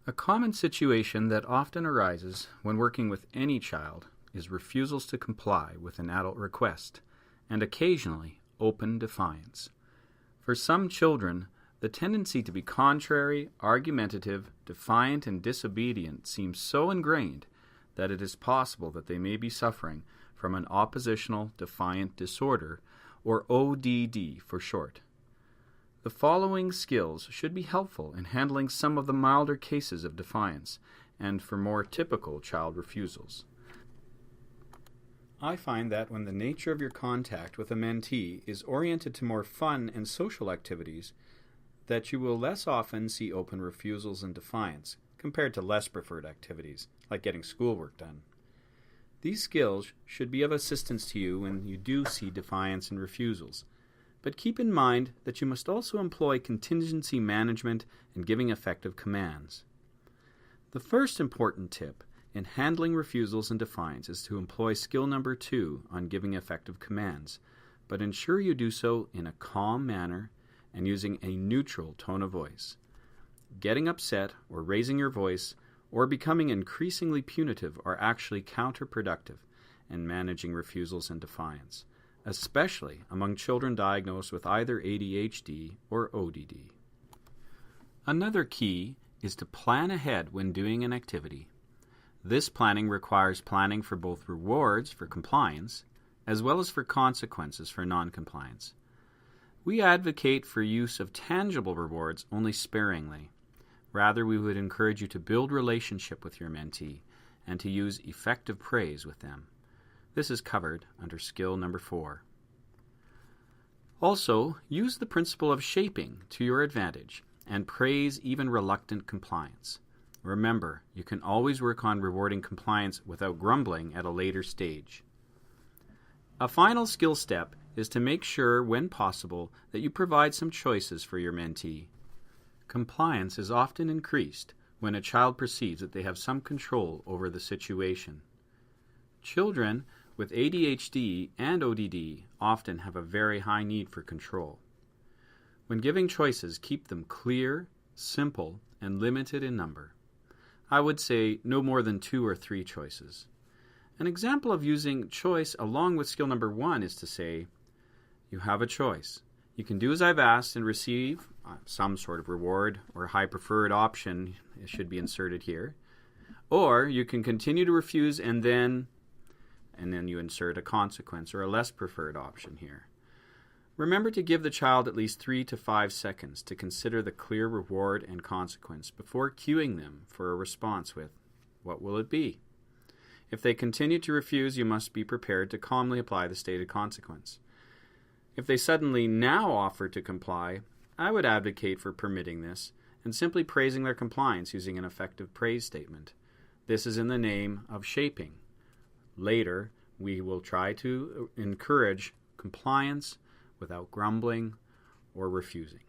A common situation that often arises when working with any child is refusals to comply with an adult request, and occasionally open defiance. For some children, the tendency to be contrary, argumentative, defiant, and disobedient seems so ingrained that it is possible that they may be suffering from an oppositional defiant disorder, or ODD for short. The following skills should be helpful in handling some of the milder cases of defiance and for more typical child refusals. I find that when the nature of your contact with a mentee is oriented to more fun and social activities, that you will less often see open refusals and defiance compared to less preferred activities, like getting schoolwork done. These skills should be of assistance to you when you do see defiance and refusals, but keep in mind that you must also employ contingency management and giving effective commands. The first important tip in handling refusals and defiance is to employ skill number 2 on giving effective commands, but ensure you do so in a calm manner and using a neutral tone of voice. Getting upset or raising your voice or becoming increasingly punitive are actually counterproductive in managing refusals and defiance, especially among children diagnosed with either ADHD or ODD. Another key is to plan ahead when doing an activity. This planning requires planning for both rewards for compliance as well as for consequences for non-compliance. We advocate for use of tangible rewards only sparingly. Rather, we would encourage you to build relationship with your mentee and to use effective praise with them. This is covered under skill number 4. Also, use the principle of shaping to your advantage and praise even reluctant compliance. Remember, you can always work on rewarding compliance without grumbling at a later stage. A final skill step is to make sure, when possible, that you provide some choices for your mentee. Compliance is often increased when a child perceives that they have some control over the situation. Children with ADHD and ODD often have a very high need for control. When giving choices, keep them clear, simple, and limited in number. I would say no more than 2 or 3 choices. An example of using choice along with skill number 1 is to say, you have a choice. You can do as I've asked and receive some sort of reward or high preferred option should be inserted here. Or you can continue to refuse and then you insert a consequence or a less preferred option here. Remember to give the child at least 3 to 5 seconds to consider the clear reward and consequence before cueing them for a response with, what will it be? If they continue to refuse, you must be prepared to calmly apply the stated consequence. If they suddenly now offer to comply, I would advocate for permitting this and simply praising their compliance using an effective praise statement. This is in the name of shaping. Later, we will try to encourage compliance without grumbling or refusing.